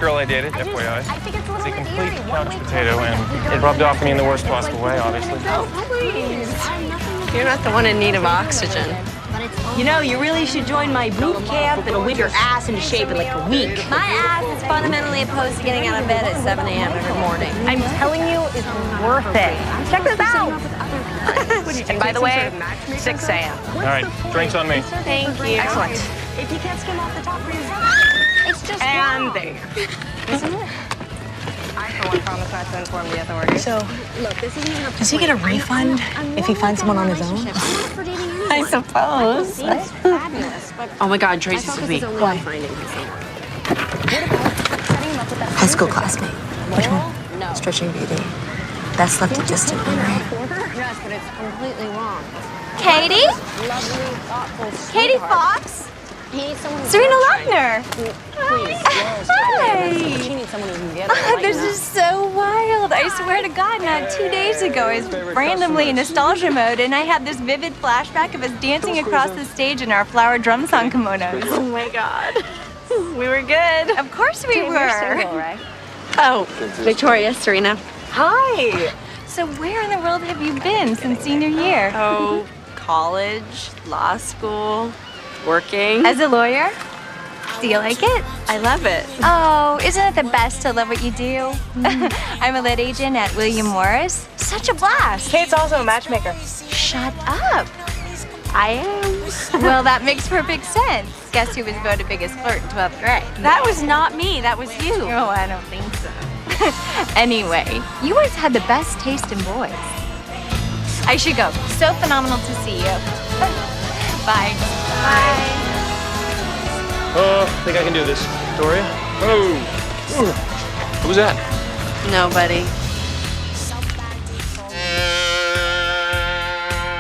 Girl I dated, FYI. I think it's a It's a little complete eerie. couch potato, and it rubbed off on me in the worst possible way, obviously. No, please. You're not the one in need of oxygen. You know, you really should join my boot camp. It'll whip your ass into shape in like a week. My ass is fundamentally opposed to getting out of bed at 7 a.m. every morning. I'm telling you, it's worth it. Check this out. And by the way, 6 a.m. All right, drinks on me. Thank you. Excellent. If you can't skim off the top for yourself, it's just And wrong. there. Isn't it? I, for one, promise not to inform the authorities. So, Look, this isn't even a does he get a refund if he finds someone on his own? I suppose. Seems fabulous, but Oh my God, Tracy's with me. why? Finding him somewhere. High school classmate. Which one? No. Stretching beauty. That's left a distant memory. Yes, but it's completely wrong. Katie? Lovely, thoughtful, Katie sweetheart. Fox? He needs someone who's Serena trying. Lochner. Please. Hi. She needs someone who can get her right This now. is so wild. I swear to God, not 2 days ago, I was randomly in nostalgia mode, and I had this vivid flashback of us dancing across the stage in our flower drum song kimonos. Oh my God. We were good. Of course we You're were. single, right? Oh, Victoria, Serena. Hi. So where in the world have you been since senior year? Oh, college, law school, working. As a lawyer? Do you like it? I love it. Oh, isn't it the best to love what you do? I'm a lit agent at William Morris. Such a blast. Kate's also a matchmaker. Shut up. I am. Well, that makes perfect sense. Guess who was voted biggest flirt in 12th grade? That was not me. That was you. Oh, I don't think so. Anyway, you always had the best taste in boys. I should go. So phenomenal to see you. Bye. Bye. I think I can do this. Victoria? Oh! Who's that? Nobody.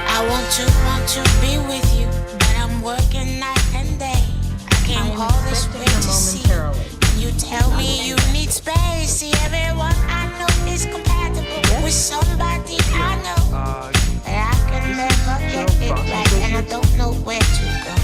I want to be with you, but I'm working night and day. I came all this way to see you. You tell me you need space. See, everyone I know is compatible with somebody I know. But I can never get it right, and I don't know where to go.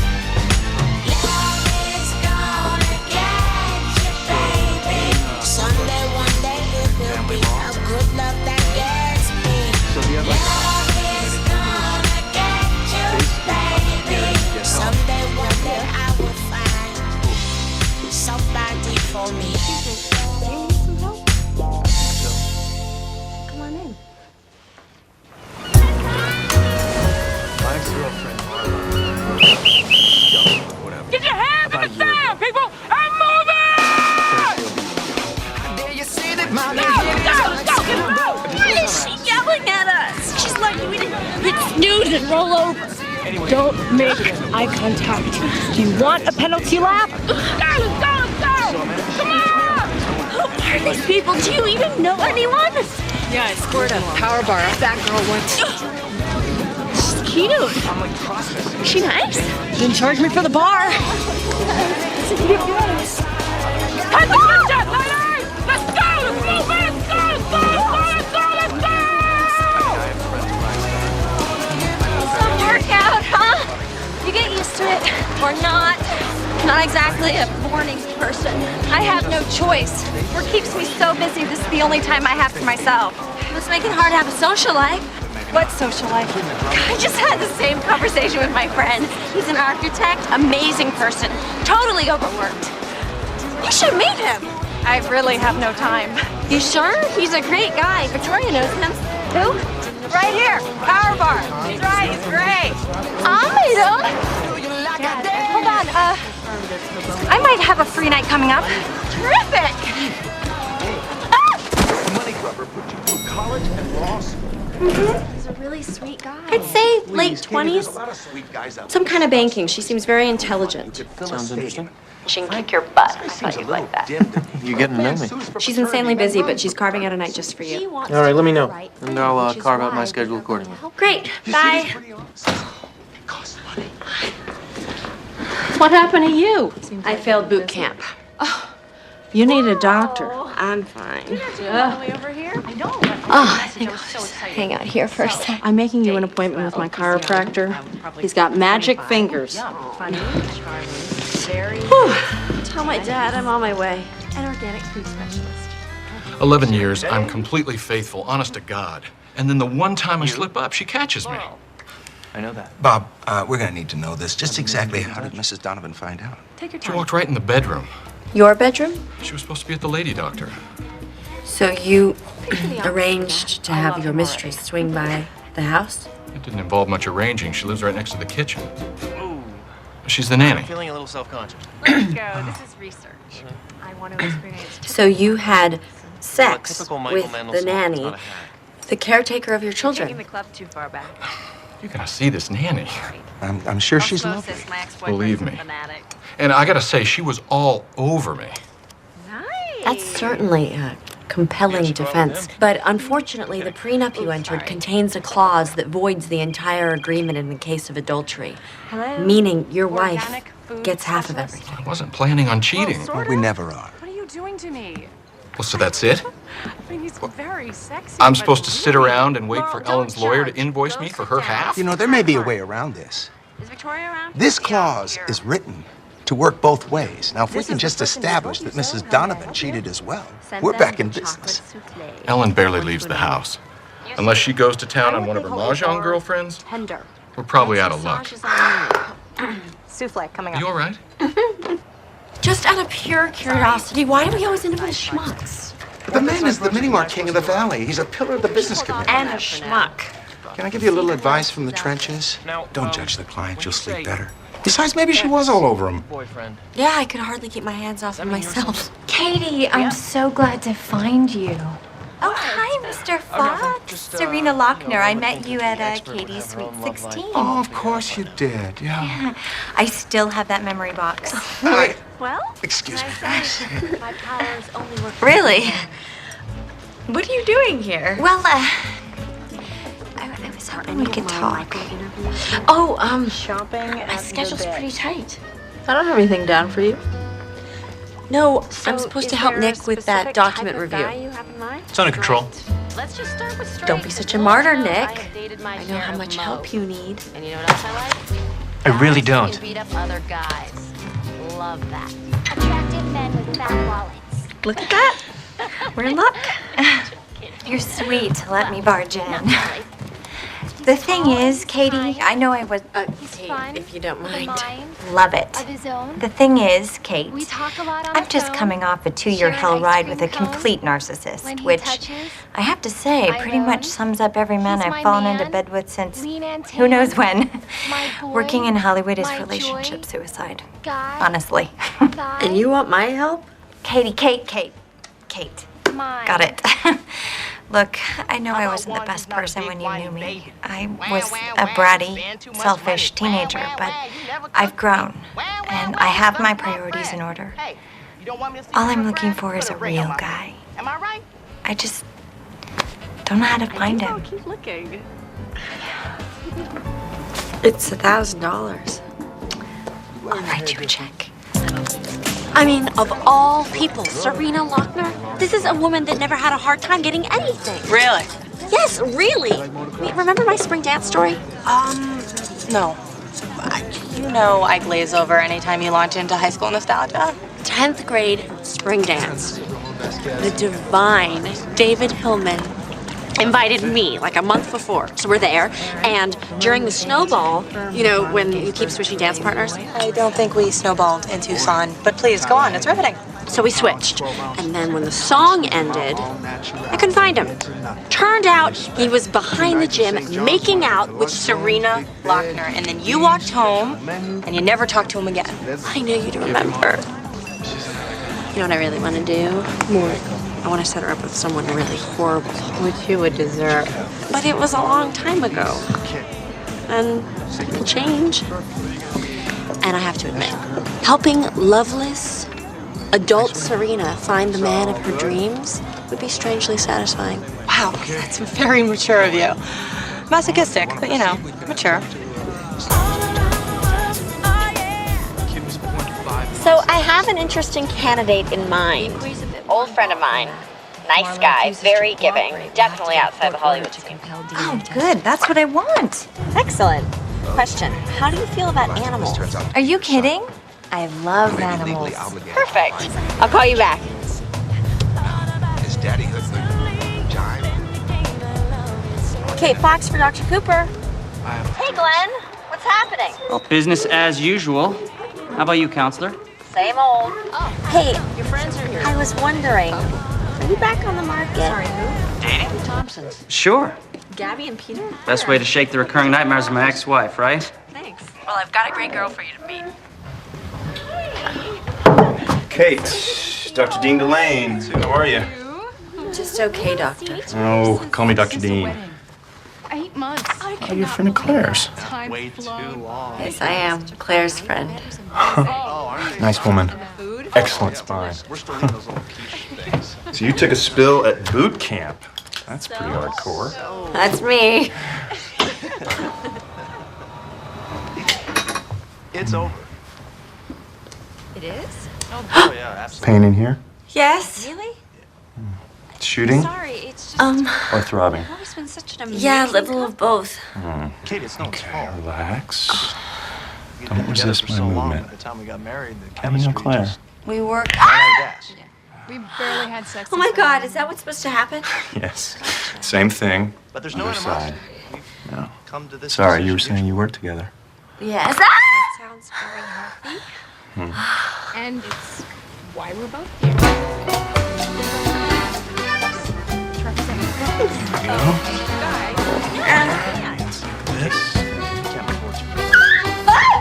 Love is gonna get you, baby. Someday, one day, it will be a good love that gets me. Love is gonna get you, baby. Someday, one day, I will find somebody for me. Come on in. My ex-girlfriend. Whatever. Get your hands in the sand, people! I'm moving! Go! Why is she yelling at us? She's like, we didn't hit snooze and roll over. Don't make eye contact. Do you want a penalty lap? Let's go! Come on! Who are these people? Do you even know anyone? Yeah, I scored a power bar off that girl once. She's cute. Is she nice? Didn't charge me for the bar. Head the kitchen, ladies! Let's go! Let's move it! Let's go! Some workout, huh? You get used to it, or not. Not exactly a morning person. I have no choice. Work keeps me so busy, this is the only time I have for myself. Must make it hard to have a social life. What social life? I just had the same conversation with my friend. He's an architect, amazing person, totally overworked. You should meet him. I really have no time. You sure? He's a great guy. Victoria knows him. Who? Right here, Power Bar. He's right, he's great. I'll meet him. Hold on, I might have a free night coming up. Terrific! Money Grubber put you through college and law school. He's a really sweet guy. I'd say late 20s. There's a lot of sweet guys out Some kind of banking. She seems very intelligent. there. Sounds interesting. She can kick your butt. I Seems thought a you'd little like that. dim to me. You're getting to know me. She's insanely busy, but she's carving out a night just for He you. wants All right, to let me do know, right and thing, I'll which is carve out my why schedule you're going accordingly. to help Great. She's Bye. pretty honest. It costs money. What happened to you? I failed boot camp. You need a doctor. I'm fine. over here? I know. Oh, I think I'll just hang out here for a sec. I'm making you an appointment with my chiropractor. He's got magic fingers. Tell my dad I'm on my way. an organic food specialist. 11 years, I'm completely faithful, honest to God. And then the one time I slip up, she catches me. I know that. Bob, we're gonna need to know this. Just exactly how did Mrs. Donovan find out? Take your She time. walked right in the bedroom. Your bedroom? She was supposed to be at the lady doctor. So you arranged to have your mistress swing by the house? It didn't involve much arranging. She lives right next to the kitchen. She's the nanny. Feeling a little self-conscious. Let's go. This is research. I want to experience. So you had sex Typical Michael with Mendelsohn. the It's nanny, not a hack. the caretaker of your Taking children. the club too far back. You gotta see this nanny. I'm sure she's lovely. My ex-boyfriend's Believe a me. fanatic. And I gotta say, she was all over me. Nice. That's certainly a compelling defense. But unfortunately, the prenup you entered contains a clause that voids the entire agreement in the case of adultery. Hello? Meaning your wife Organic food gets half of specialist? everything. I wasn't planning on cheating. Sort We of. never are. What are you doing to me? Well, so that's it? I mean, he's very sexy. I'm but supposed to sit really- around and wait for Well, Ellen's don't lawyer to judge. invoice Go me for sit her down. half? You know, there may be a way around this. Is Victoria around? This Yeah, clause here. is written to work both ways. Now, if we This can is just the person who establish told that you so. Mrs. How may I Donovan help you? cheated as well, Send we're them back in the business. chocolate souffle. Ellen barely leaves the house. Unless she goes to town on one of her mahjong girlfriends, Tender. we're probably out of luck. Massages on me. Souffle coming up. You all right? Just out of pure curiosity, why do we always end up with schmucks? The man is the mini-mart king of the valley. He's a pillar of the business community. And a schmuck. Can I give you a little advice from the trenches? Now, Don't judge the client. when You'll you sleep say better. Besides, maybe she was all over him. boyfriend. Yeah, I could hardly keep my hands off of myself. Katie, I'm so glad to find you. Oh, hi, Mr. Fox. Serena Lochner. I met you at Katie's Sweet 16. Oh, of course you did. Yeah. I still have that memory box. Wait, Well, excuse me. my powers only work. Really? What are you doing here? Well, I was hoping we could talk. Oh, Shopping. my schedule's pretty tight. I don't have anything down for you. No, I'm supposed to help Nick with that document review. It's under control. Let's just start with straight. Don't be such a martyr, Nick. I dated my I know share how of much modes. help you need. And you know what else I like? I really Guys who don't. can beat up other guys. Love that. Attractive men with fat wallets. Look at that. We're in luck. You're sweet to let me barge in. The thing is, Katie, I know I was. Kate, fun, if you don't with a mind. mind Love it. of his own. The thing is, Kate, We talk a lot on I'm the just phone. coming off a 2-year Share hell ice ride cream with a cones. complete When narcissist, he which touches, I have to say I pretty much learn. sums up every man He's I've my fallen into man. bed with since Lean and who knows tan. when. My boy, Working in Hollywood is my relationship joy, suicide, guy, honestly. guy, And you want my help? Kate. mine. Got it. Look, I know I wasn't the best person when you knew me. I was a bratty, selfish teenager, but I've grown, and I have my priorities in order. All I'm looking for is a real guy. Am I right? I just don't know how to find him. Keep looking. It's $1,000. I'll write you a check. I mean, of all people, Serena Lochner? This is a woman that never had a hard time getting anything. Really? Yes, really. Remember my spring dance story? No. You know I glaze over anytime you launch into high school nostalgia. 10th grade spring dance. The divine David Hillman invited me like a month before. So we're there, and during the snowball, you know, when you keep switching dance partners, I don't think we snowballed in Tucson, but please, go on, it's riveting. so we switched. And then when the song ended, I couldn't find him. Turned out he was behind the gym making out with Serena Lochner, and then you walked home, and you never talked to him again. I knew you'd remember. You know what I really want to do? I want to set her up with someone really horrible. Which you would deserve. But it was a long time ago. And people change. And I have to admit, helping loveless, adult Serena find the man of her dreams would be strangely satisfying. Wow, that's very mature of you. Masochistic, but you know, mature. So I have an interesting candidate in mind. Old friend of mine. Nice guy, very giving. Definitely outside the Hollywood scene. Oh, good. That's what I want. Excellent. Question. How do you feel about animals? Are you kidding? I love animals. Perfect. I'll call you back. Kate Fox for Dr. Cooper. Hey, Glenn. What's happening? Well, business as usual. How about you, counselor? Same old. Hey, your friends are here. I was wondering, are you back on the market? Sorry, who? Dating? Thompsons. Sure. Gabby and Peter? Best way to shake the recurring nightmares of my ex-wife, right? Thanks. Well, I've got a great girl for you to meet. Kate, Dr. Dean Delane. How are you? Just okay, doctor. Oh, call me Dr. Dean. 8 months. Oh, you're a friend of Claire's. Way too long. Yes, I am. Claire's friend. Nice woman. Excellent spine. We're still in those little quiche things. So you took a spill at boot camp. That's pretty hardcore. That's me. It's over. It is? Oh, yeah, absolutely. Pain in here? Yes? Really? Shooting Sorry, it's just... or throbbing? I've always been such an amazing... Yeah, a little of both. Kate, it's no one's fault. Relax. We'd Don't been together resist for my so long, movement. by the time we got married, the How do you know chemistry Claire? just We work. ran out of gas. We barely had sex. Oh my God, is that what's supposed to happen? Yes. Same thing. But there's no Other side. animosity. We've No. come to this Sorry, you were decision saying you worked together. Yes. That sounds very healthy. And it's why we're both here. This? We can't afford to.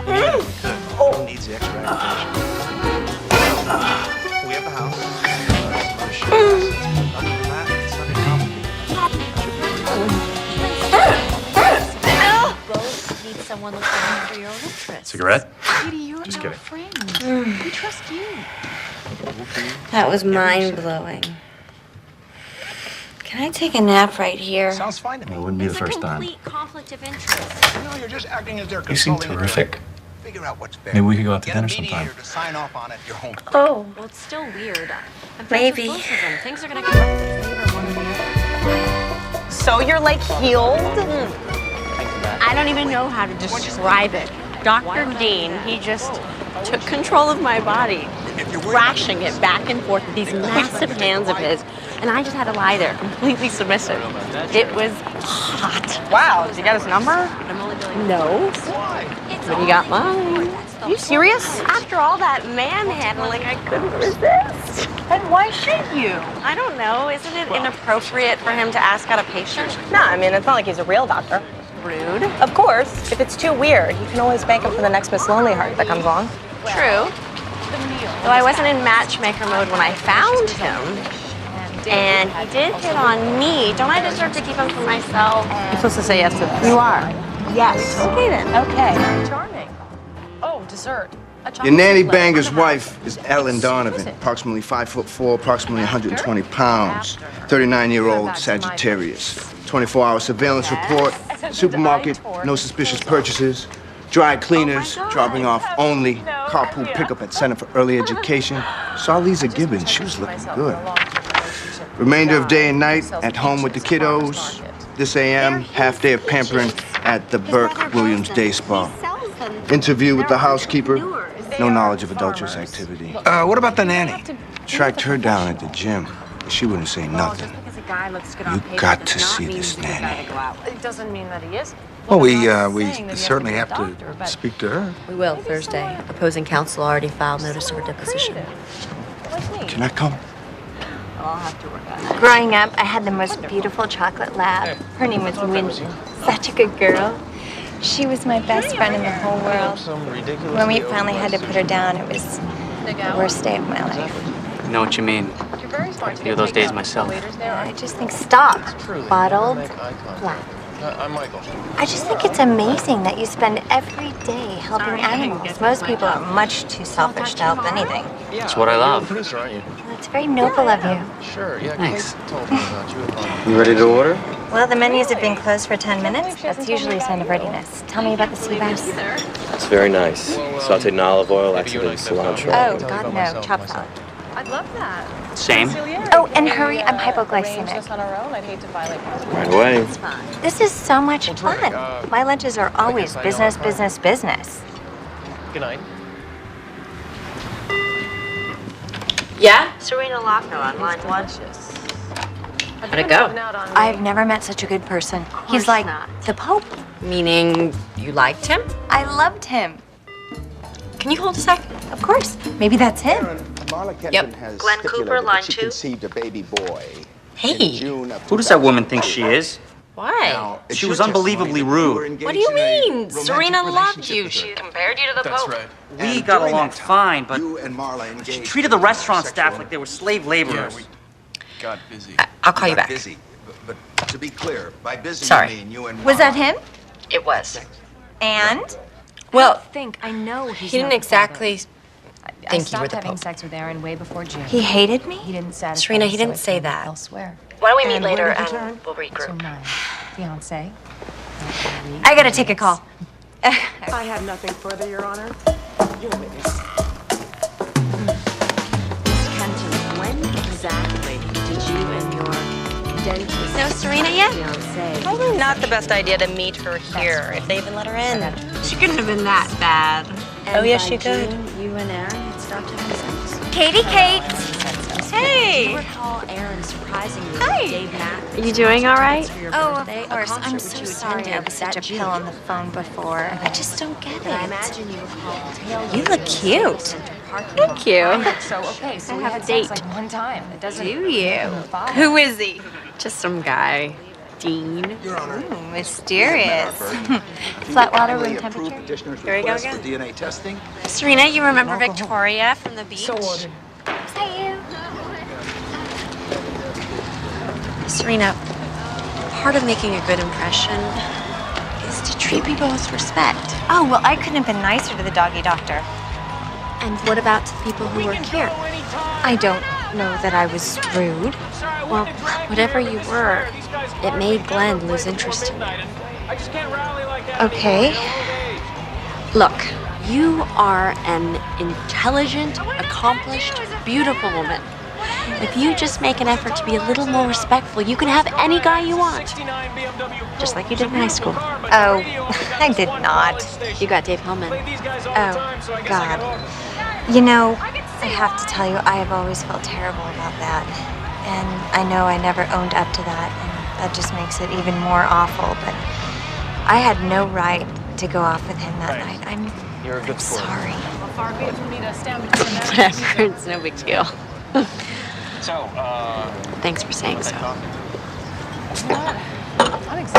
Even if we could, who needs the extra agitation? We have the house. Some other shit. Other than that, it's nothing complicated. Both need someone looking after your own interests. Cigarette? Katie, you're Just our kidding. friend. We trust you. That was mind-blowing. Can I take a nap right here? Sounds fine to me. It wouldn't be the It's a first time. complete conflict of interest. No, you're just acting as their You seem consulting terrific. attorney. Figure out what's fair. Maybe we could go out to Get a dinner sometime. mediator to sign off on it at your home. Oh. Well, it's still weird. I'm friends Maybe. with both of them. Things are gonna come up in favor of one or the other. So you're like healed? I don't even know how to describe it. Dr. Dean, he just took control of my body, thrashing it back and forth with these massive hands of his, and I just had to lie there, completely submissive. It was hot. Wow, did you get his number? No. But you got mine. Are you serious? After all that manhandling, I couldn't resist. And why should you? I don't know. Isn't it inappropriate for him to ask out a patient? No, I mean, it's not like he's a real doctor. Rude. Of course, if it's too weird, you can always bank him for the next Miss Lonely Heart that comes along. True. Though I wasn't in matchmaker mode when I found him. And he did hit on me. Don't I deserve to keep him for myself? You're supposed to say yes to this. You are. Yes. Okay then. Okay. Charming. Oh, dessert. Your nanny banger's wife is Ellen Donovan, approximately 5'4", approximately 120 pounds, 39-year-old Sagittarius. 24-hour surveillance report, supermarket, no suspicious purchases, dry cleaners, dropping off only, carpool pickup at Center for Early Education. Saw Lisa Gibbons, she was looking good. Remainder of day and night at home with the kiddos. This AM, half day of pampering at the Burke Williams Day Spa. Interview with the housekeeper, no knowledge of adulterous activity. What about the nanny? Tracked her down at the gym, but she wouldn't say nothing. You got to see this nanny. It doesn't mean that he is. Well, we certainly have to speak to her. We will Thursday. Opposing counsel already filed notice of her deposition. Can I come? I'll have to work on it. Growing up, I had the most beautiful chocolate lab. Her name was Winnie. Such a good girl. She was my best friend in the whole world. When we finally had to put her down, it was the worst day of my life. I know what you mean. I feel those days myself. I just think, stop. Bottled black. I'm Michael. I just think it's amazing that you spend every day helping animals. Most people are much too selfish to help anything. It's what I love. Producer, aren't you? Well, it's very noble of you. Sure, yeah. Thanks. Kate told me about you. You ready to order? Well, the menus have been closed for 10 minutes. That's usually a sign of readiness. Tell me about the sea bass. It's very nice. Sauteed in olive oil, accented cilantro. Oh, God, no. Chopped salad. I'd love that. Same. Oh, and hurry, I'm hypoglycemic. Just on our own, I'd hate to violate. Right away. This is so much fun. My lunches are always business, business, business. Good night. Yeah? Serena Lochner on line one. How'd it go? I've never met such a good person. He's like the Pope. Meaning you liked him? I loved him. Can you hold a sec? Of course. Maybe that's him. Yep. Glenn Cooper, line 2. Conceived a baby boy. Hey, who does that woman think she is? Why? She was unbelievably rude. What do you mean? Serena loved you. She compared you to the Pope. right. We got along fine, but You and Marla she engaged treated the in restaurant sexual staff like they were slave laborers. Got busy. I'll call you back. Busy, but to be clear, by busy Sorry. you mean you and Was that him? It was. And? Well, I know he didn't exactly think you were the having Pope. sex with Aaron way before June. He hated me? He didn't satisfy Serena, me, he so didn't I say turned that. elsewhere. Why don't we meet And later where did and you turn? we'll To regroup? my fiance. I gotta take a call. I have nothing further, Your Honor. Your witness. Miss Kenton, when exactly did you and your dentist No Serena yet? fiancé? Probably not the best idea to meet her here, if they even let her in. She couldn't have been that bad. Oh, yes, she could. You and Aaron had stopped having sex. Katie Kate! Hey! Do you recall Aaron surprising you with Dave Mack? Are you doing all right? Oh, of course. I'm so sorry I was such a pill on the phone before. I just don't get it. I imagine you recall You look cute. Thank you. So I we have had a date. sex like one time. It doesn't. Do you? Who is he? Just some guy. Dean. Your Honor. Ooh, mysterious. Flat water, room temperature. Petitioner's Here we go request for again. DNA testing. Serena, you remember Victoria from the beach? Is that you? Serena, part of making a good impression is to treat people with respect. Oh, well, I couldn't have been nicer to the doggy doctor. And what about to the people who work here? I don't know that I was rude. Well, whatever you were, it made Glenn lose interest in you. Okay. Look, you are an intelligent, accomplished, beautiful woman. If you just make an effort to be a little more respectful, you can have any guy you want. Just like you did in high school. Oh, I did not. You got Dave Hellman. Oh, God. You know, I have to tell you, I have always felt terrible about that. And I know I never owned up to that, and that just makes it even more awful. But I had no right to go off with him that night. I'm sorry. Whatever, it's no big deal. Thanks for saying so.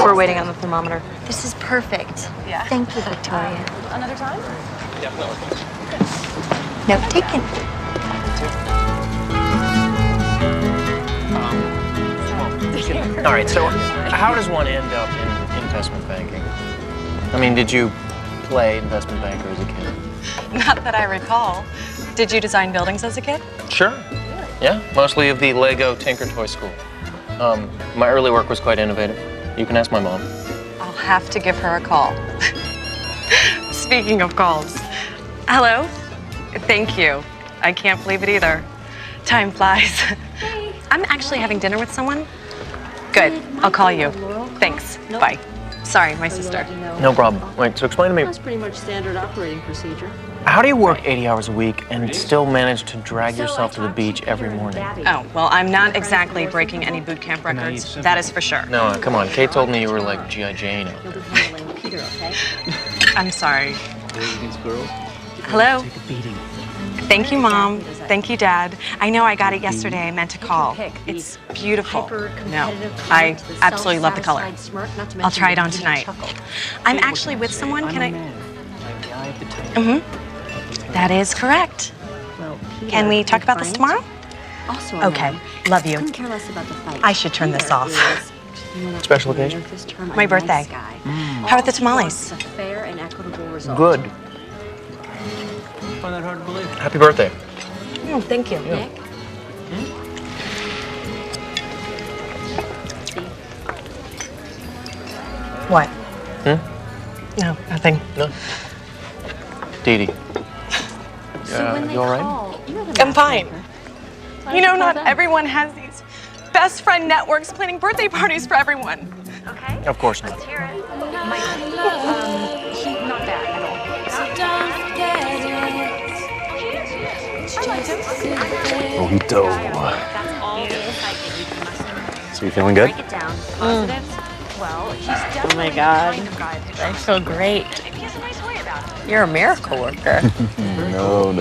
We're waiting on the thermometer. This is perfect. Yeah. Thank you, Victoria. Another time? Note taken. All right, so how does one end up in investment banking? I mean, did you play investment banker as a kid? Not that I recall. Did you design buildings as a kid? Sure. Yeah, mostly of the Lego Tinker Toy School. My early work was quite innovative. You can ask my mom. I'll have to give her a call. Speaking of calls. Hello? Thank you. I can't believe it either. Time flies. I'm actually having dinner with someone. Good. I'll call you. Thanks. Bye. Sorry, my sister. No problem. Wait, so explain to me, That's pretty much standard operating procedure. how do you work 80 hours a week and still manage to drag yourself to the beach every morning? Oh, well, I'm not exactly breaking any boot camp records. That is for sure. No, come on. Kate told me you were like G.I. Jane out there. Peter, okay? I'm sorry. Hello? Thank you, Mom. Thank you, Dad. I know I got it yesterday. I meant to call. It's beautiful. No, I absolutely love the color. I'll try it on tonight. I'm actually with someone. Can I? Mm-hmm. That is correct. Can we talk about this tomorrow? Also, Okay. Love you. couldn't care less about the fight. I should turn this off. Special occasion? My birthday. How are the tamales? A fair and equitable result. Good. Happy birthday. Oh, thank you. Nick? What? Hmm? No, nothing. No. Dee Dee. So when they you all right? call, you're the I'm fine. matchmaker. You know, not everyone has these best friend networks planning birthday parties for everyone. Okay. Of course not. He's not bad at all. Ojito. So you feeling good? Oh my God, I feel great. You're a miracle worker. No.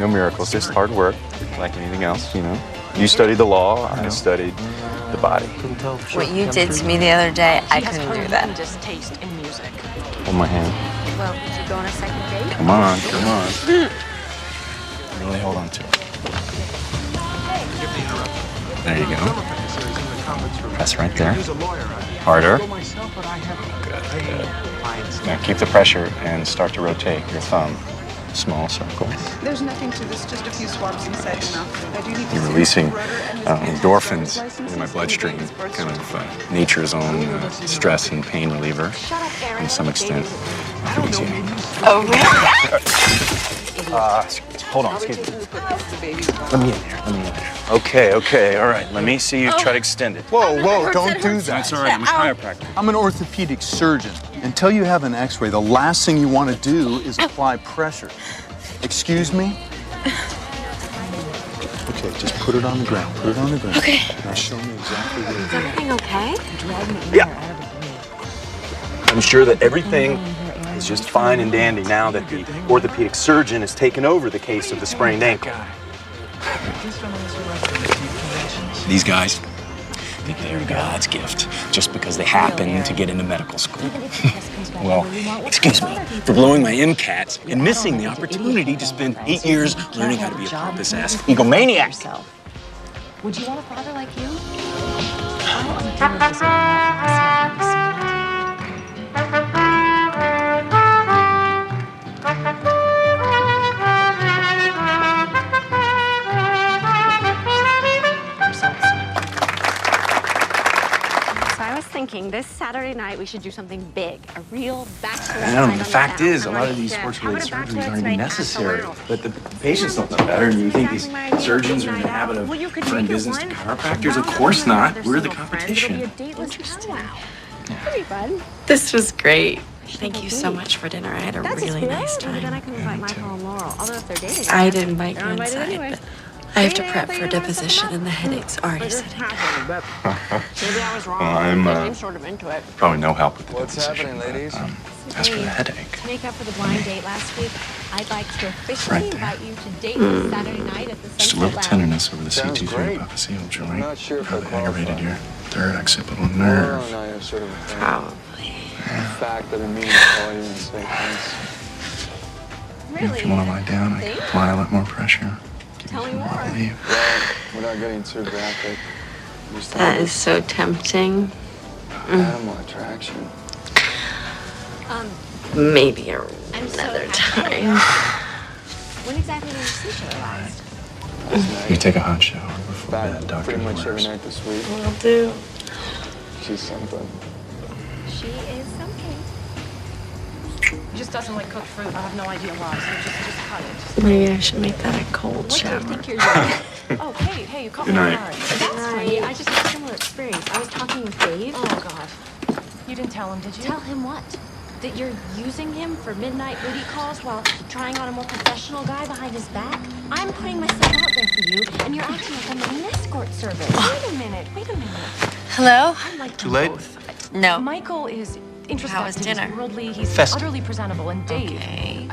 No miracles, just hard work, like anything else, you know. You studied the law, I studied the body. What you did to me the other day, I couldn't do that. Taste in music. Hold my hand. Well, did you go on a second date? Come on. Really hold on to it. There you go. Press right there. Harder. Good. Now keep the pressure and start to rotate your thumb. Small circles. There's nothing to this, just a few swabs inside the mouth. I do need to You're releasing endorphins in my bloodstream, kind of nature's own stress and pain reliever, to some extent. Oh, really? Hold on, excuse me. Let me in here. Okay, all right. Let me see you try to extend it. Whoa, don't do that. That's all right, I'm a chiropractor. I'm an orthopedic surgeon. Until you have an x-ray, the last thing you want to do is apply pressure. Excuse me? Okay, just put it on the ground. Okay. Now show me exactly where it is. Is everything okay? Yeah. I'm sure that everything is just fine and dandy now that the orthopedic surgeon has taken over the case of the sprained ankle. These guys think they're God's gift just because they happen to get into medical school. Well, excuse me for blowing my MCATs and missing the opportunity to spend 8 years learning how to be a pompous-ass egomaniac. Would you want a father like you? Thinking this Saturday night we should do something big, a real bachelor. I know, the fact is, a lot of these sports-related surgeries aren't even necessary. But the patients don't know better. Do you think these surgeons are in the habit of referring business to chiropractors? Of course not. We're the competition. Interesting. This was great. Thank you so much for dinner. I had a really nice time. Then I can invite Michael and Laurel. Although if they're dating, I'd invite you inside, but I have to prep for deposition and the headache's already setting in. I'm sort of into it. probably no help with the What's deposition. happening, ladies? As for the headache, To make up for the blind date last week, I'd like to officially Right there. invite you to date this Saturday night at the just a Sunset little Lounge. tenderness over the Sounds C2 great. epiphyseal joint. I'm not sure if I Probably aggravated qualify. your third occipital Oh, nerve. no, you're sort of a fan. Probably. The fact that I mean to call you and say thanks. If you want to lie down, I can apply a lot more pressure. Tell me more. Relief. Well, without getting too graphic, just That is so tempting. animal attraction. Maybe I'm so another happy. time. When exactly did you see each other last? You take a hot shower before Back bed, doctor pretty much every orders. night this week. Will do. She's something. She is something. He just doesn't like cooked fruit. I have no idea why, so just cut it. Maybe I should make that a cold What do you shower. think you're doing? Oh, hey, you caught Good me night. hard. That's funny. I just had a similar experience. I was talking with Dave. Oh, God. You didn't tell him, did you? Tell him what? That you're using him for midnight booty calls while trying on a more professional guy behind his back? I'm putting myself out there for you, and you're acting like I'm an escort service. Wait a minute. Hello? I like Too late? No. Michael is introspective. How was dinner? He's worldly. He's Festive. utterly presentable. And Dave. Okay.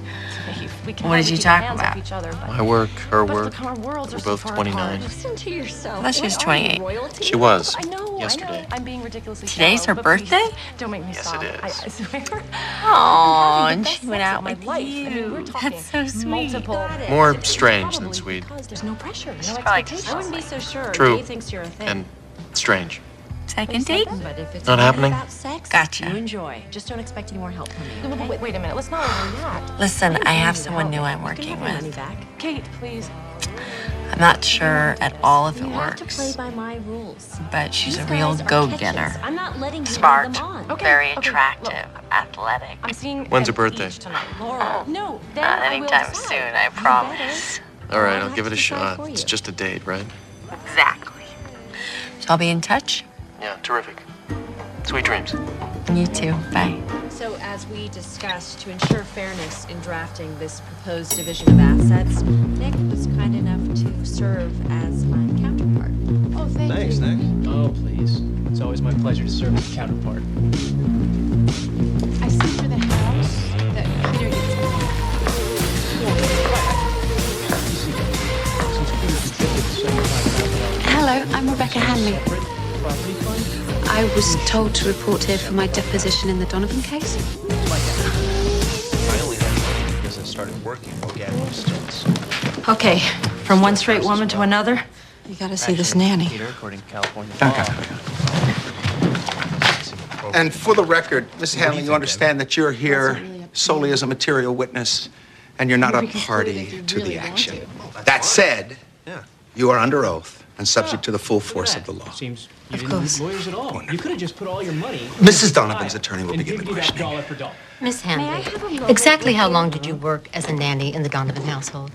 Dave, we can What did hardly you keep our talk hands about? off each other, but My work, her but work. look, our worlds We're are so both far 29. apart. Listen to yourself. I thought she was What are you, 28. royalty? She was. I know. Yesterday. I'm being ridiculously Today's shallow, her but please, birthday? Don't make me Yes, stop. it is. I swear. Aw, I'm having and the she best went sex out of my with life. I mean, you. we're talking That's so sweet. multiple. More strange than Probably sweet. because there's no pressure, no probably expectations. I wouldn't be so sure. True. Dave thinks you're a thing. And strange. Second date? But if it's Not happening? about sex, Gotcha. you enjoy. Just don't expect any more help from me. Okay? Wait a minute. Let's not overreact. Listen, I have someone new I'm You can working have your money with. back. Kate, please. I'm not sure at all if it You have to play works, by my rules. but she's These a real guys are go-getter. catches. I'm not letting you Smart, lead them on. Okay, very okay, attractive, athletic. I'm seeing When's them her birthday? each tonight. Laurel. No, then Not I will anytime decide. soon, I You promise. All right, I'll I'll give it a have to decide shot. for It's you. just a date, right? Exactly. So I'll be in touch. Yeah, terrific. Sweet dreams. You too. Bye. So as we discussed, to ensure fairness in drafting this proposed division of assets, Nick was kind enough to serve as my counterpart. Oh, thanks, Nick. Oh, please. It's always my pleasure to serve as a counterpart. I see for the house that Peter gets. Hello, I'm Rebecca Hanley. I was told to report here for my deposition in the Donovan case. I only had money because I started working while Gabby was still in school. Okay, from one straight woman to another. You gotta see this nanny. Peter, according to California law. And for the record, Miss Hanley, you understand that you're here solely as a material witness, and you're not a party to the action. That said, you are under oath and subject to the full force of the law. Seems you didn't need lawyers at all. You could have just put all your money. Mrs. Donovan's attorney will begin the questioning. Dollar for dollar. Miss Hanley, exactly how long did you work as a nanny in the Donovan household?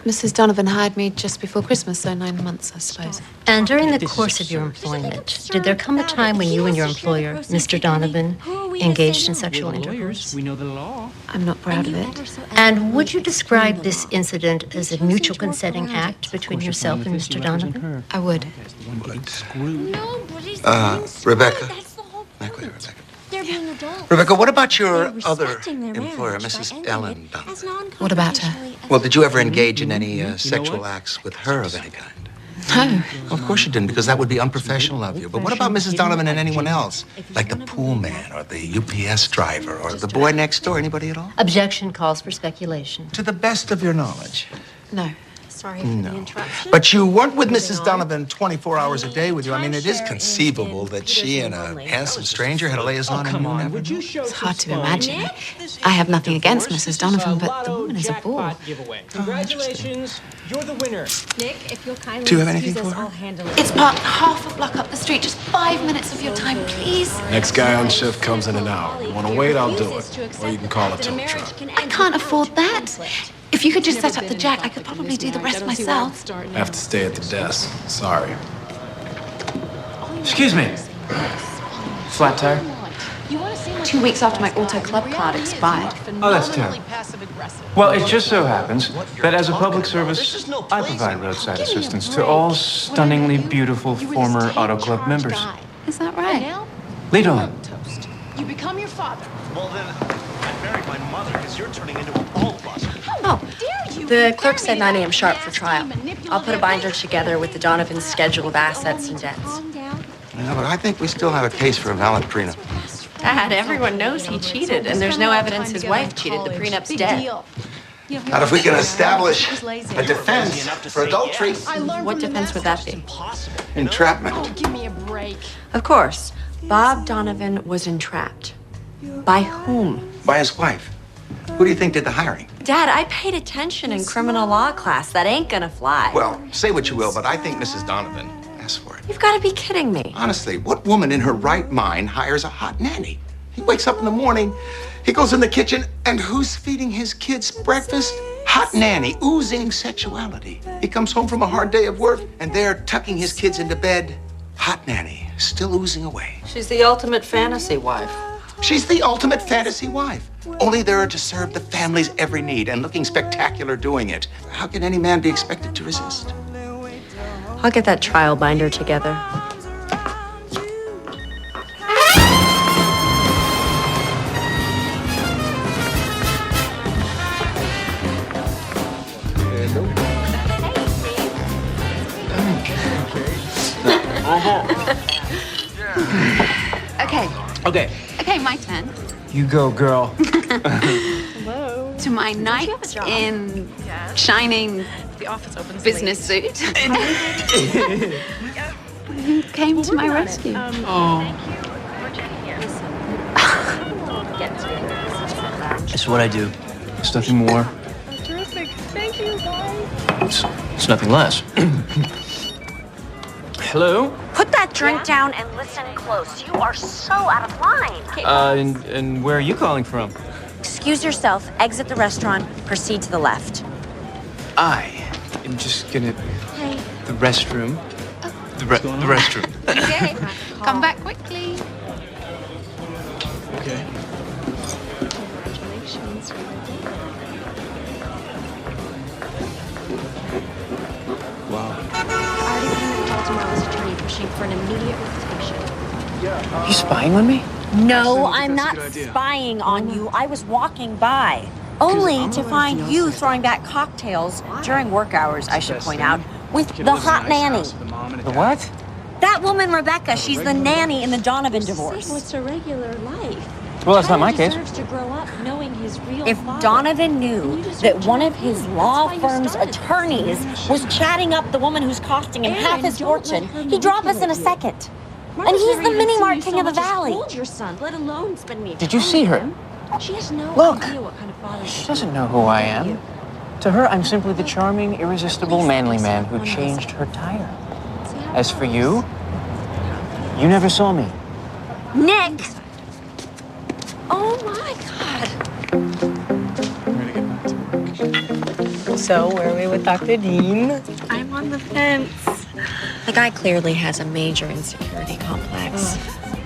Mrs. Donovan hired me just before Christmas, so 9 months, I suppose. And during the course of your employment, did there come a time when you and your employer, Mr. Donovan, engaged in sexual intercourse? We know the law. I'm not proud of it. And would you describe this incident as a mutual consenting act between yourself and Mr. Donovan? I would. Rebecca. Wait, Rebecca. They're being adults. Rebecca, what about your other employer, Mrs. Ellen Donovan? What about her? Well, did you ever engage in any sexual acts with her of any kind? No. Well, of course you didn't, because that would be unprofessional of you. But what about Mrs. Donovan and anyone else? Like the pool man or the UPS driver or the boy next door? Anybody at all? Objection calls for speculation. To the best of your knowledge. No. Sorry for the interruption. But you weren't with Mrs. Donovan 24 hours a day with you. I mean, it is conceivable that she and a handsome stranger had a liaison and you never knew. It's hard to imagine. I have nothing against Mrs. Donovan, but the woman is a bore. Congratulations, you're the winner. Nick, if you'll kindly Do you have anything excuse us, for her? I'll handle it. It's parked half a block up the street. Just 5 minutes of your time, please. Next guy on shift comes in an hour. You want to wait, I'll do it. Or you can call a tow truck. I can't afford that. If you could just set up the jack, I could probably do the rest myself. I have to stay at the desk. Sorry. Excuse me. Flat tire? 2 weeks after my auto club card expired. Oh, that's terrible. Well, it just so happens that as a public service, I provide roadside assistance to all stunningly beautiful former Auto Club members. Is that right? Lead on. You become your father. Well, then, I married my mother because you're turning into a ball buster. Oh, the clerk said 9 a.m. sharp for trial. I'll put a binder together with the Donovan's schedule of assets and debts. Yeah, but I think we still have a case for a valid prenup. Dad, everyone knows he cheated, and there's no evidence his wife cheated. The prenup's dead. Not if we can establish a defense for adultery. What defense would that be? Entrapment. Give me a break. Of course. Bob Donovan was entrapped. By whom? By his wife. Who do you think did the hiring? Dad, I paid attention in criminal law class. That ain't gonna fly. Well, say what you will, but I think Mrs. Donovan asked for it. You've got to be kidding me. Honestly, what woman in her right mind hires a hot nanny? He wakes up in the morning, he goes in the kitchen, and who's feeding his kids breakfast? Hot nanny, oozing sexuality. He comes home from a hard day of work, and they're tucking his kids into bed. Hot nanny, still oozing away. She's the ultimate fantasy wife. She's the ultimate fantasy wife. Only there to serve the family's every need and looking spectacular doing it. How can any man be expected to resist? I'll get that trial binder together. Okay. Okay, my turn. You go, girl. To my knight in shining business suit. Who came to my rescue? It's what I do. It's nothing more. Terrific. Thank you, guys. It's nothing less. Hello? Put that drink down and listen close. You are so out of line. And where are you calling from? Excuse yourself, exit the restaurant, proceed to the left. I am just gonna... The restroom. The restroom. Okay. Come back quickly. Okay. Congratulations. Wow. I already came and told tomorrow's an immediate refutation. Are you spying on me? No, I'm not spying on you. I was walking by. Only to find you throwing back cocktails during work hours, I should point out, with the hot nanny. The what? That woman, Rebecca, she's the nanny in the Donovan divorce. It's a regular life. Well, that's not my case. To grow up knowing his real If Donovan knew that one of his law firm's attorneys was chatting up the woman who's costing him half his fortune, he'd drop us in a second. And he's the mini-mart king of the valley. Your son, let alone spend me. Did you see her? She has no Look. idea what kind of father She doesn't know who I am. To her, I'm simply the charming, irresistible, manly man who changed her tire. As for you, you never saw me. Nick! Oh my God. So, where are we with Dr. Dean? I'm on the fence. The guy clearly has a major insecurity complex.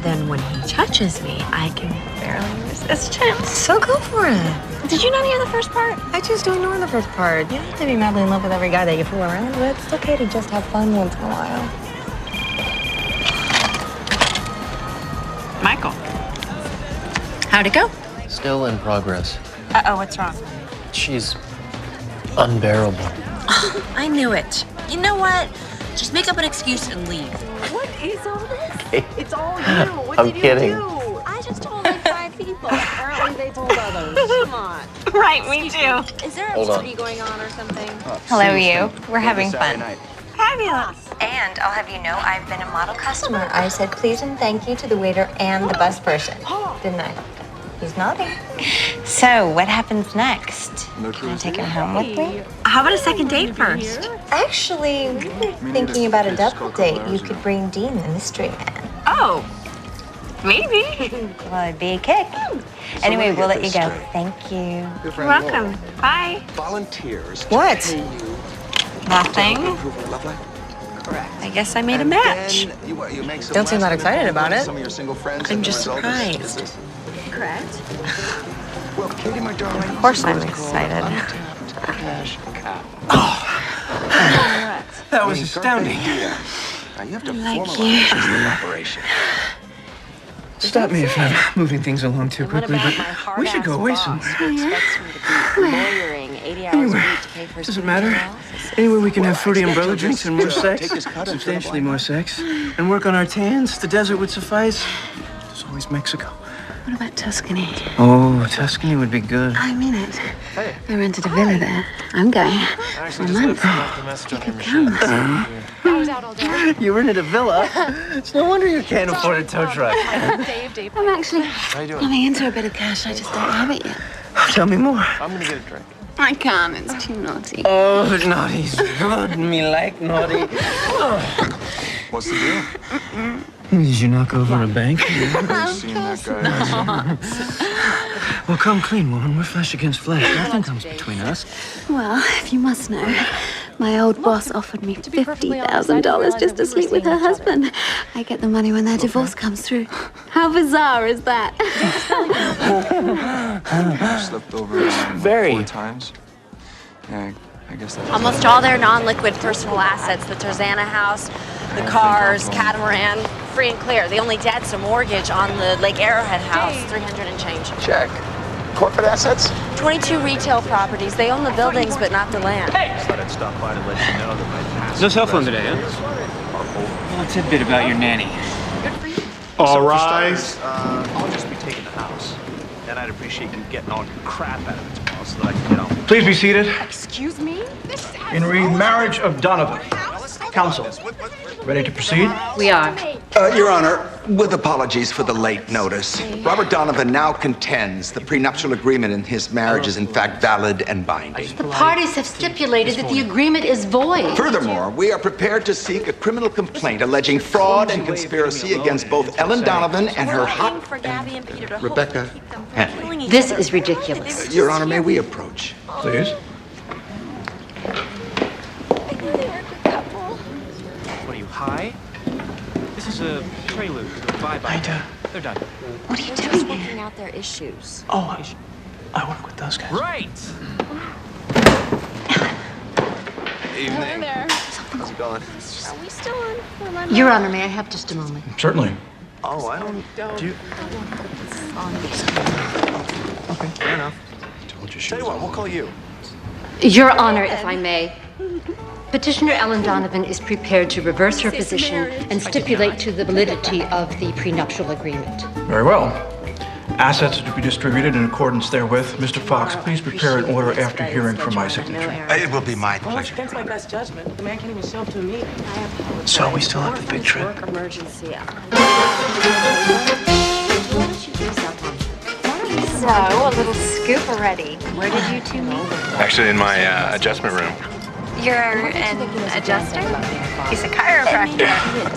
Then when he touches me, I can barely resist him. So go for it. Did you not hear the first part? I just don't know the first part. You don't have to be madly in love with every guy that you fool around with. It's okay to just have fun once in a while. Michael. How'd it go? Still in progress. Uh-oh, what's wrong? She's unbearable. I knew it. You know what? Just make up an excuse and leave. What is all this? It's all you. What I'm did you kidding. do? I just told like 5 people. Apparently they told others. Come on. Right, me too. Is there a Hold on. party going on or something? Hello, you. We're having fun. Fabulous. And I'll have you know I've been a model customer. I said please and thank you to the waiter and the bus person, didn't I? He's nodding. So, what happens next? Can I take him home with me? How about a second date first? Actually, we were thinking about a double date. You could bring Dean, the mystery man. Oh, maybe. Well, it'd be a kick. Anyway, we'll let you go. Thank you. You're welcome. Bye. Volunteers. What? Nothing. I guess I made a match. Don't seem that excited about it. I'm just surprised. Correct. Well, Katie, my darling. Of course I'm excited. That was astounding. Now you have to Like formalize the operation. Stop me if I'm moving things along too quickly, but we should go away somewhere. Lawyering 80 hours a week to pay for Doesn't matter. Anyway, we can have fruity umbrella drinks and more sex, substantially more sex, and work on our tans. The desert would suffice. There's always Mexico. What about Tuscany? Oh, Tuscany would be good. I mean it. I rented a villa there. I'm going for a month. You could come. You rented a villa? It's no wonder you can't afford a tow truck. I'm actually coming into a bit of cash. I just don't have it yet. Tell me more. I'm gonna get a drink. I can't. It's too naughty. Oh, naughty's good. Me like naughty. What's the deal? Did you knock over a bank? Seeing that guy. Well, come clean, woman. We're flesh against flesh. Nothing comes between us. Well, if you must know, my old boss offered me $50,000 just to sleep with her husband. I get the money when their divorce comes through. How bizarre is that? Slipped over Very. 4 times. Yeah, I guess that's Almost all their non-liquid personal assets, the Tarzana house, the cars, catamaran, free and clear. They only debt's a mortgage on the Lake Arrowhead house, 300 and change. Check. Corporate assets? 22 retail properties. They own the buildings, but not the land. Thought I'd stop by to let you know that my past No cell phone today, huh? Well, a tidbit about your nanny. All rise. I'll just be taking the house. And I'd appreciate you getting all your crap out of it tomorrow so that I can get on. Please be seated. Excuse me? In remarriage of Donovan. Counsel, ready to proceed? We are. Your Honor, with apologies for the late notice, Robert Donovan now contends the prenuptial agreement in his marriage is in fact valid and binding. The parties have stipulated that the agreement is void. Furthermore, we are prepared to seek a criminal complaint alleging fraud and conspiracy against both Ellen Donovan and her hot Rebecca Henley. This is ridiculous. Your Honor, may we approach? Please. What are you, high? This is a prelude to a bye-bye. They're done. What are you Just doing working here? out their issues. Oh, I work with those guys. Right! Evening. There. How's it going? Are we still on? Your Honor, may I have just a moment? Certainly. Oh, I don't. Do you? Okay, fair enough. Tell you what, we'll call you. Your Honor, if I may. Petitioner Ellen Donovan is prepared to reverse her position and stipulate to the validity of the prenuptial agreement. Very well. Assets are to be distributed in accordance therewith. Mr. Fox, please prepare an order after hearing from my signature. It will be my pleasure. Against my best judgment. The man can't even show up to a meeting. So we still have the big trip. Emergency. So, a little scoop already. Where did you two meet? Actually, in my adjustment room. You're an adjuster? He's a chiropractor.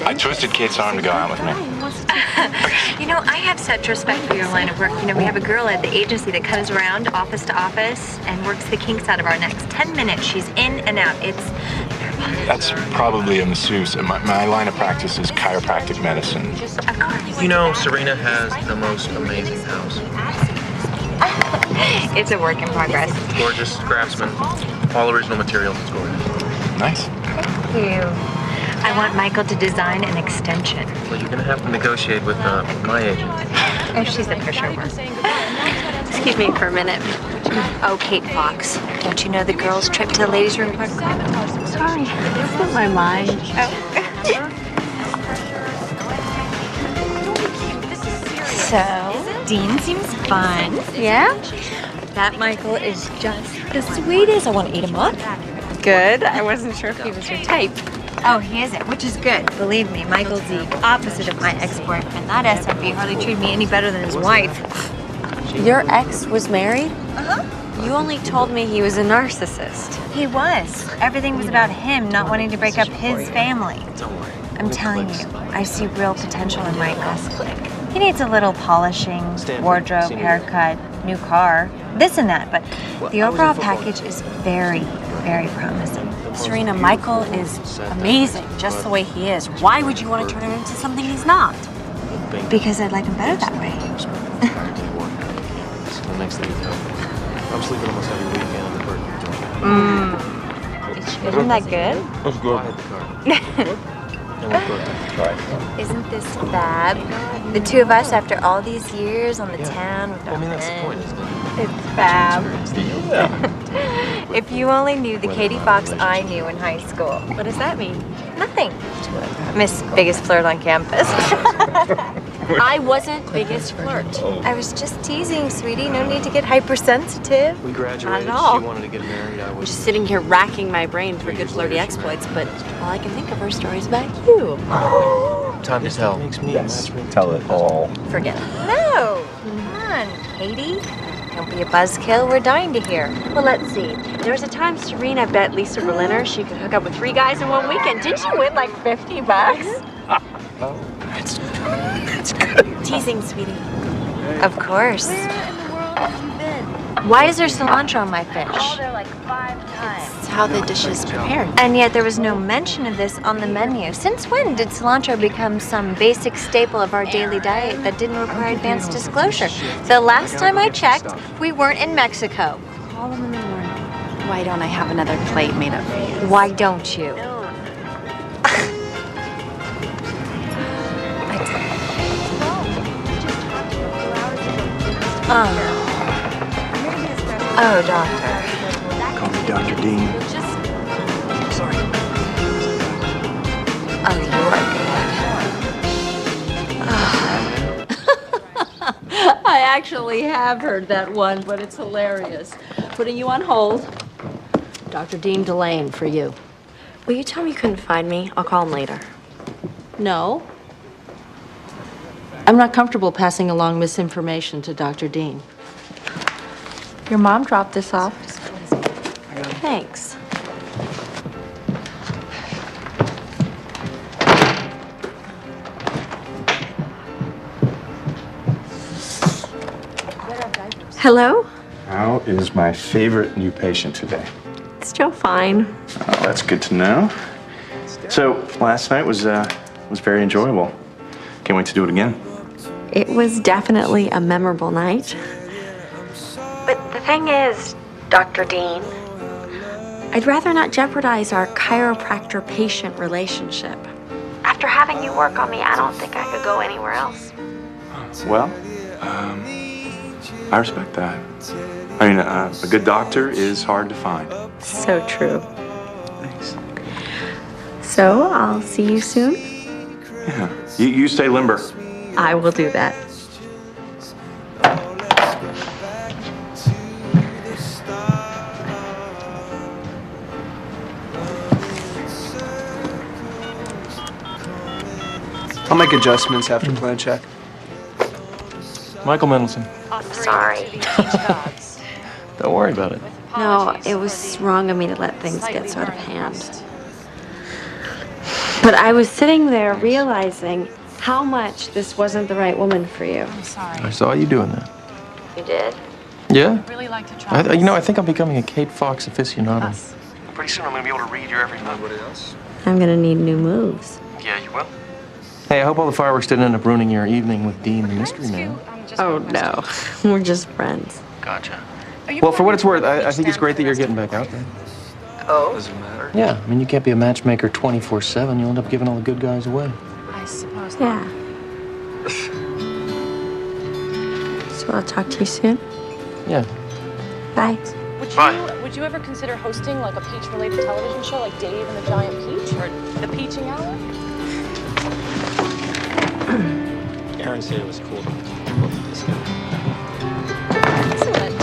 I twisted Kate's arm to go out with me. You know, I have such respect for your line of work. You know, we have a girl at the agency that comes around office to office and works the kinks out of our necks. 10 minutes, she's in and out. It's... That's probably a masseuse. My line of practice is chiropractic medicine. Of course. You know, Serena has the most amazing house. It's a work in progress. Gorgeous craftsman. All original materials. It's gorgeous. Nice. Thank you. I want Michael to design an extension. Well, you're going to have to negotiate with my agent. Oh, she's a pushover. Excuse me for a minute. Oh, Kate Fox. Don't you know the girls' trip to the ladies' room club? Sorry, it slipped my mind. So, Dean seems fun. Yeah? That Michael is just the sweetest. I want to eat him up. Good. I wasn't sure if he was your type. Oh, he isn't, which is good. Believe me, Michael's the opposite of my ex-boyfriend. That SOB hardly treated me any better than his wife. Your ex was married? Uh-huh. You only told me he was a narcissist. He was. Everything was about him not wanting to break up his family. I'm telling you, I see real potential in Michael. He needs a little polishing, wardrobe, haircut, new car, this and that, but the overall package is very, very promising. Serena, Michael is amazing just the way he is. Why would you want to turn him into something he's not? Because I'd like him better that way. The next thing you know, I'm sleeping almost every weekend in the Burton joint. Isn't that good? Let's go ahead the car. Isn't this fab? The two of us after all these years on the town with our that's the point, isn't it? It's fab. If you only knew the Katie Fox I knew in high school. What does that mean? Nothing. Miss Biggest Flirt on campus. I wasn't biggest flirt. I was just teasing, sweetie. No need to get hypersensitive. We graduated. Not at all. She wanted to get married. I I'm was just sitting here racking my brain for good flirty exploits, but all I can think of are stories about you. Time to tell. Yes, tell it all. Forget it. No. Come on, Katie. Don't be a buzzkill. We're dying to hear. Well, let's see. There was a time Serena bet Lisa Berliner she could hook up with 3 guys in one weekend. Didn't you win like $50? That's good. Teasing, sweetie. Of course. Where in the world have you been? Why is there cilantro on my fish? Like 5 times. It's how the dish is prepared. And yet there was no mention of this on the menu. Since when did cilantro become some basic staple of our daily diet that didn't require advanced disclosure? The last time I checked, we weren't in Mexico. Call them in the morning. Why don't I have another plate made up for you? Why don't you? Oh, doctor. Call me Dr. Dean. Sorry. Oh, you are good. I actually have heard that one, but it's hilarious. Putting you on hold. Dr. Dean Delane for you. Will you tell me you couldn't find me? I'll call him later. No. I'm not comfortable passing along misinformation to Dr. Dean. Your mom dropped this off. Thanks. Hello? How is my favorite new patient today? Still fine. Oh, that's good to know. So last night was very enjoyable. Can't wait to do it again. It was definitely a memorable night. But the thing is, Dr. Dean, I'd rather not jeopardize our chiropractor-patient relationship. After having you work on me, I don't think I could go anywhere else. Well, I respect that. I mean, a good doctor is hard to find. So true. Thanks. So, I'll see you soon? Yeah. You stay limber. I will do that. I'll make adjustments after plan check. Michael Mendelson. Sorry. Don't worry about it. No, it was wrong of me to let things get so out of hand. But I was sitting there realizing how much this wasn't the right woman for you. I'm sorry. I saw you doing that. You did? Yeah? I'd really like to try. I think I'm becoming a Kate Fox aficionado. Pretty soon I'm going to be able to read your every move. Anybody else? I'm gonna need new moves. Yeah, you will. Hey, I hope all the fireworks didn't end up ruining your evening with Dean the Mystery Man. Oh, no. We're just friends. Gotcha. Well, for what it's worth, I think it's great that you're getting back out there. Oh? Does it matter? Yeah, I mean, you can't be a matchmaker 24/7. You'll end up giving all the good guys away. I suppose. Yeah. So I'll talk to you soon. Yeah. Bye. Would you ever consider hosting like a peach-related television show like Dave and the Giant Peach or The Peaching Hour? Aaron said it was cool to look at this guy. Excellent.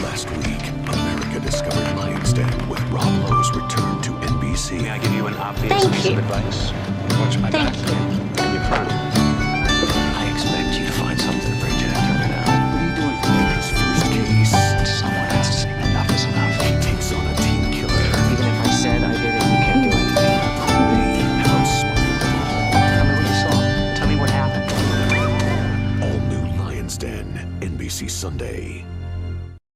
Last week, America discovered Lion's Den with Rob Lowe's return to NBC. May I give you an obvious Thank piece you. of advice? Watch my Thank back. you. And your front. I expect you to find something to bring Jack turn it out. What are you doing for his first case? Someone has to say enough is enough. He takes on a team killer. Even if I said I did it, you can't do anything. They have outsmarted them Tell me what you saw. Tell me what happened. all. All new Lion's Den, NBC Sunday.